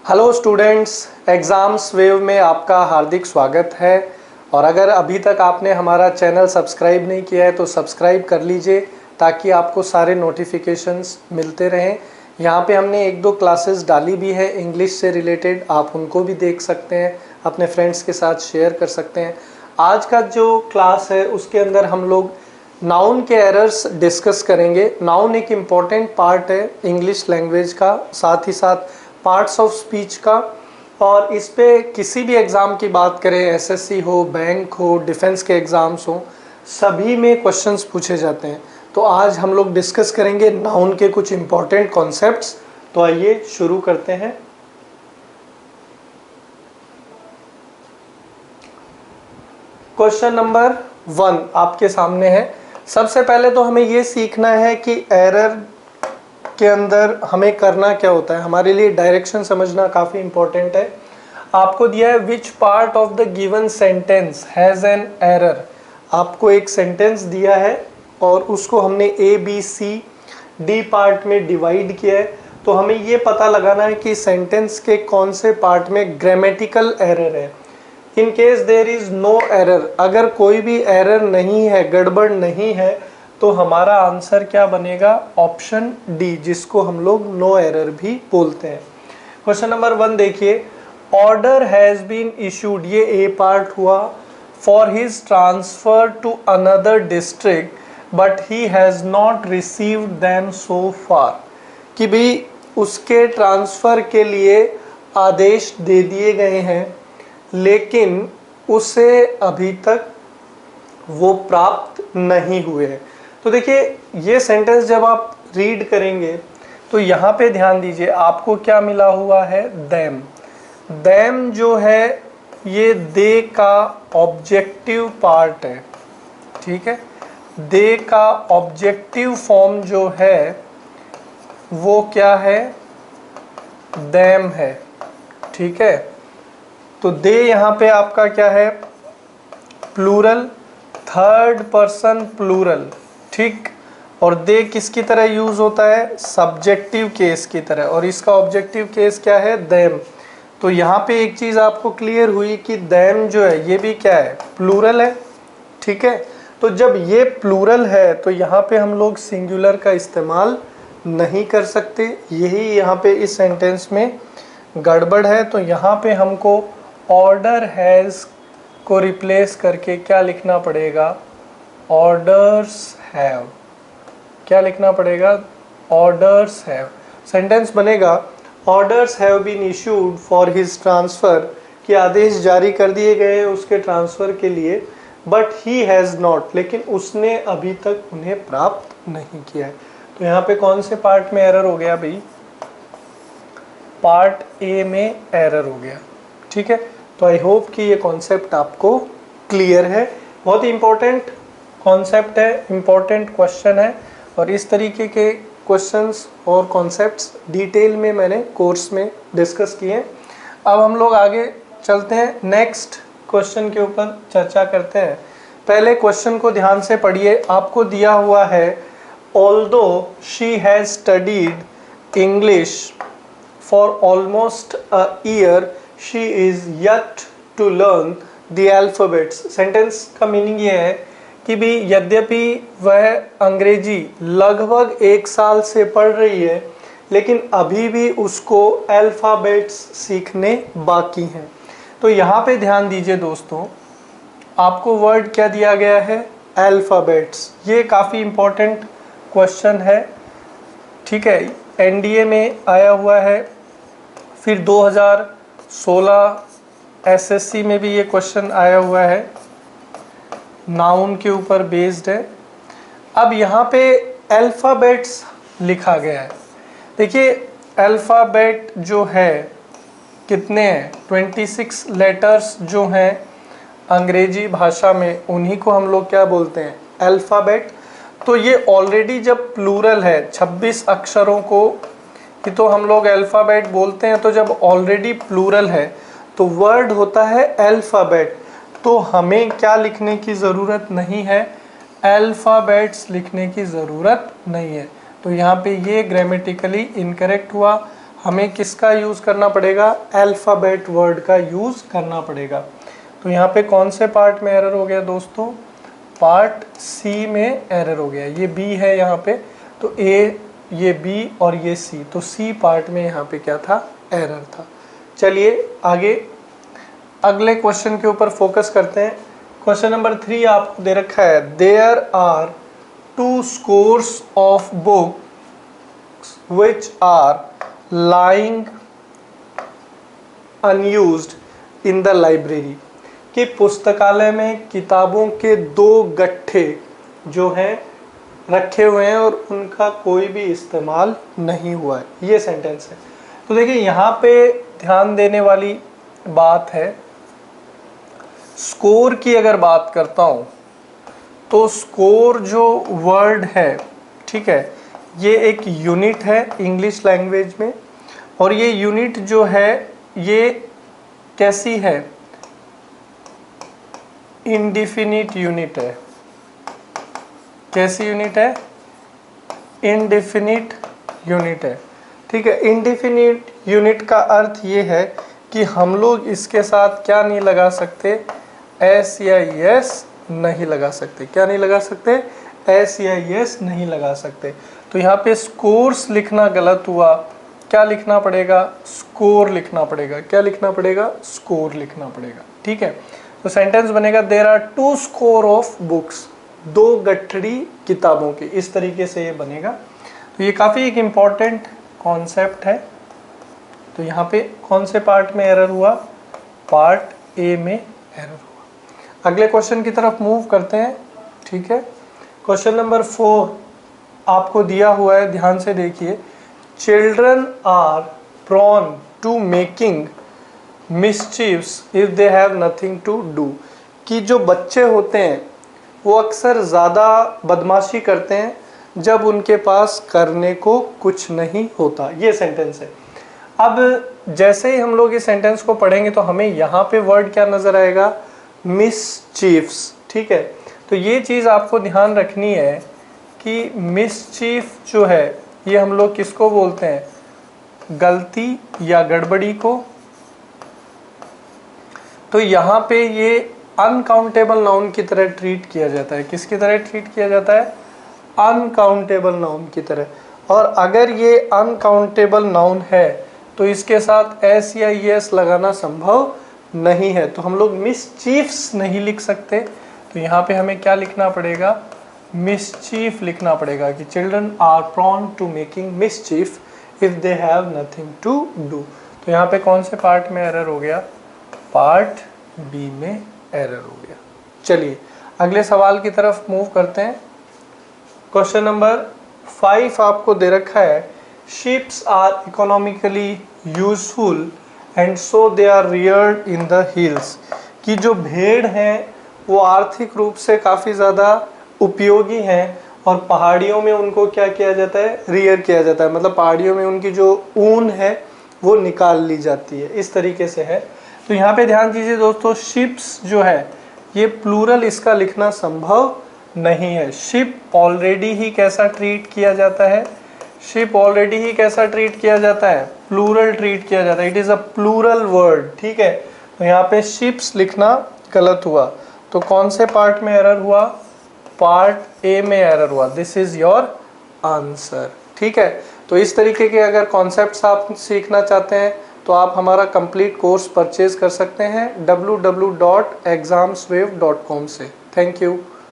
Hello students, exams wave में आपका हार्दिक स्वागत है। और अगर अभी तक आपने हमारा चैनल सब्सक्राइब नहीं किया है तो सब्सक्राइब कर लीजिए ताकि आपको सारे नोटिफिकेशंस मिलते रहें। यहाँ पे हमने एक दो क्लासेस डाली भी है इंग्लिश से रिलेटेड, आप उनको भी देख सकते हैं, अपने फ्रेंड्स के साथ शेयर कर सकते हैं। आज का जो क्लास है उसके अंदर हम लोग नाउन के एरर्स डिस्कस करेंगे। नाउन एक इम्पॉर्टेंट पार्ट है इंग्लिश लैंग्वेज का, साथ ही साथ पार्ट्स ऑफ स्पीच का। और इस पे किसी भी एग्ज़ाम की बात करें, एसएससी हो, बैंक हो, डिफेंस के एग्ज़ाम्स हो, सभी में क्वेश्चंस पूछे जाते हैं। तो आज हम लोग डिस्कस करेंगे नाउन के कुछ इम्पॉर्टेंट कॉन्सेप्ट्स। तो आइए शुरू करते हैं। क्वेश्चन नंबर 1 आपके सामने है। सबसे पहले तो हमें ये सीखना है कि एरर के अंदर हमें करना क्या होता है। हमारे लिए डायरेक्शन समझना काफ़ी इंपॉर्टेंट है। आपको दिया है which part of the given sentence has an error. आपको एक सेंटेंस दिया है और उसको हमने A B C D part में डिवाइड किया है। तो हमें ये पता लगाना है कि सेंटेंस के कौन से पार्ट में ग्रामेटिकल एरर है। In case there is no error, अगर कोई भी एरर नहीं है, गड़बड़ नहीं है, तो हमारा आंसर क्या बनेगा? ऑप्शन डी, जिसको हम लोग नो एरर भी बोलते हैं। क्वेश्चन नंबर 1 देखिए, ऑर्डर हैज बीन इशूड, ये ए पार्ट हुआ, for his transfer to another district but he has not received them so far, कि भाई उसके ट्रांसफर के लिए आदेश दे दिए गए हैं लेकिन उसे अभी तक वो प्राप्त नहीं हुए हैं। तो देखिए ये सेंटेंस जब आप रीड करेंगे तो यहाँ पे ध्यान दीजिए, आपको क्या मिला हुआ है? देम। देम जो है ये दे का ऑब्जेक्टिव पार्ट है, ठीक है। दे का ऑब्जेक्टिव फॉर्म जो है वो क्या है? देम है, ठीक है। तो दे यहाँ पे आपका क्या है? प्लूरल, थर्ड पर्सन प्लूरल, ठीक। और दे किसकी तरह यूज होता है? सब्जेक्टिव केस की तरह, और इसका ऑब्जेक्टिव केस क्या है? देम। तो यहाँ पे एक चीज आपको क्लियर हुई कि देम जो है ये भी क्या है? प्लूरल है, ठीक है। तो जब ये प्लूरल है तो यहाँ पे हम लोग सिंगुलर का इस्तेमाल नहीं कर सकते। यही यहाँ पे इस सेंटेंस में गड़बड़ है। तो यहाँ पे हमको ऑर्डर हैज़ को रिप्लेस करके क्या लिखना पड़ेगा? Orders have. क्या लिखना पड़ेगा? Orders have. सेंटेंस बनेगा orders have been issued for his transfer, कि आदेश जारी कर दिए गए उसके ट्रांसफर के लिए, बट ही हैज़ नॉट, लेकिन उसने अभी तक उन्हें प्राप्त नहीं किया है। तो यहाँ पे कौन से पार्ट में एरर हो गया भाई? पार्ट ए में एरर हो गया, ठीक है। तो आई होप कि ये कॉन्सेप्ट आपको क्लियर है। बहुत ही इम्पोर्टेंट कॉन्सेप्ट है, इम्पोर्टेंट क्वेश्चन है, और इस तरीके के क्वेश्चंस और कॉन्सेप्ट्स डिटेल में मैंने कोर्स में डिस्कस किए। अब हम लोग आगे चलते हैं, नेक्स्ट क्वेश्चन के ऊपर चर्चा करते हैं। पहले क्वेश्चन को ध्यान से पढ़िए। आपको दिया हुआ है, although she has studied English for almost a year she is yet to learn the alphabets. Sentence का मीनिंग ये है कि भी यद्यपि वह अंग्रेजी लगभग 1 साल से पढ़ रही है लेकिन अभी भी उसको अल्फ़ाबेट्स सीखने बाकी हैं। तो यहाँ पे ध्यान दीजिए दोस्तों, आपको वर्ड क्या दिया गया है? अल्फ़ाबेट्स। ये काफ़ी इम्पोर्टेंट क्वेश्चन है, ठीक है। एनडीए में आया हुआ है, फिर 2016 एसएससी में भी ये क्वेश्चन आया हुआ है, नाउन के ऊपर बेस्ड है। अब यहाँ पे अल्फ़ाबेट्स लिखा गया है। देखिए अल्फ़ाबेट जो है कितने हैं? 26 लेटर्स जो हैं अंग्रेजी भाषा में, उन्हीं को हम लोग क्या बोलते हैं? अल्फ़ाबेट। तो ये ऑलरेडी जब प्लूरल है 26 अक्षरों को कि तो हम लोग अल्फ़ाबेट बोलते हैं। तो जब ऑलरेडी प्लूरल है तो वर्ड होता है अल्फ़ाबेट। तो हमें क्या लिखने की ज़रूरत नहीं है? अल्फ़ाबेट्स लिखने की ज़रूरत नहीं है। तो यहाँ पे ये ग्रामेटिकली इनकरेक्ट हुआ। हमें किसका यूज़ करना पड़ेगा, अल्फ़ाबेट वर्ड का यूज़ करना पड़ेगा। तो यहाँ पे कौन से पार्ट में एरर हो गया दोस्तों, पार्ट सी में एरर हो गया। ये बी है यहाँ पे, तो ए, ये बी और ये सी, तो सी पार्ट में यहाँ पे क्या था, एरर था। चलिए आगे अगले क्वेश्चन के ऊपर फोकस करते हैं। क्वेश्चन नंबर 3 आपको दे रखा है, there are 2 scores of books which are lying unused in the library, कि पुस्तकालय में किताबों के 2 गट्ठे जो हैं रखे हुए हैं और उनका कोई भी इस्तेमाल नहीं हुआ है। ये सेंटेंस है। तो देखिए यहाँ पे ध्यान देने वाली बात है, स्कोर की अगर बात करता हूँ तो स्कोर जो वर्ड है, ठीक है, ये एक यूनिट है इंग्लिश लैंग्वेज में, और ये यूनिट जो है ये कैसी है, इंडिफिनिट यूनिट है। कैसी यूनिट है, इंडिफिनिट यूनिट है, ठीक है। इंडिफिनिट यूनिट का अर्थ ये है कि हम लोग इसके साथ क्या नहीं लगा सकते, एस या यस नहीं लगा सकते। क्या नहीं लगा सकते, एस या यस नहीं लगा सकते। तो यहाँ पे स्कोर्स लिखना गलत हुआ, क्या लिखना पड़ेगा, स्कोर लिखना पड़ेगा। क्या लिखना पड़ेगा, स्कोर लिखना पड़ेगा, ठीक है। तो सेंटेंस बनेगा, there are 2 scores of books, 2 गठड़ी किताबों की, इस तरीके से ये बनेगा। तो ये काफ़ी एक इम्पॉर्टेंट कॉन्सेप्ट है। तो यहाँ पे कौन से पार्ट में एरर हुआ, पार्ट ए में एरर हुआ। अगले क्वेश्चन की तरफ मूव करते हैं, ठीक है। क्वेश्चन नंबर 4 आपको दिया हुआ है, ध्यान से देखिए, children are prone to making मिसचीव्स if they have nothing to do, कि जो बच्चे होते हैं वो अक्सर ज़्यादा बदमाशी करते हैं जब उनके पास करने को कुछ नहीं होता। ये सेंटेंस है। अब जैसे ही हम लोग इस सेंटेंस को पढ़ेंगे तो हमें यहाँ पे वर्ड क्या नज़र आएगा, मिसचीफ्स, ठीक है। तो ये चीज़ आपको ध्यान रखनी है कि मिसचीफ जो है ये हम लोग किसको बोलते हैं, गलती या गड़बड़ी को। तो यहाँ पे ये अनकाउंटेबल नाउन की तरह ट्रीट किया जाता है। किसकी तरह ट्रीट किया जाता है, अनकाउंटेबल नाउन की तरह। और अगर ये अनकाउंटेबल नाउन है तो इसके साथ एस या यस लगाना संभव नहीं है, तो हम लोग मिसचीफ्स नहीं लिख सकते। तो यहाँ पे हमें क्या लिखना पड़ेगा, मिसचीफ लिखना पड़ेगा, कि children are prone to making mischief if they have nothing to do. तो यहाँ पे कौन से पार्ट में एरर हो गया, पार्ट बी में एरर हो गया। चलिए अगले सवाल की तरफ मूव करते हैं। क्वेश्चन नंबर 5 आपको दे रखा है, ships are economically useful and so they are reared in the hills, कि जो भेड़ हैं वो आर्थिक रूप से काफ़ी ज़्यादा उपयोगी हैं और पहाड़ियों में उनको क्या किया जाता है, रियर किया जाता है, मतलब पहाड़ियों में उनकी जो ऊन है वो निकाल ली जाती है, इस तरीके से है। तो यहाँ पे ध्यान दीजिए दोस्तों, शिप्स जो है ये प्लूरल इसका लिखना संभव नहीं है। शिप ऑलरेडी ही कैसा ट्रीट किया जाता है, शिप ऑलरेडी ही कैसा ट्रीट किया जाता है, प्लूरल ट्रीट किया जाता है। It is a plural word, ठीक है। तो यहाँ पे शिप्स लिखना गलत हुआ। तो कौन से पार्ट में एरर हुआ, पार्ट ए में एरर हुआ। दिस इज योर आंसर, ठीक है। तो इस तरीके के अगर कॉन्सेप्ट्स आप सीखना चाहते हैं तो आप हमारा कंप्लीट कोर्स परचेज कर सकते हैं www.examswave.com से। Thank you.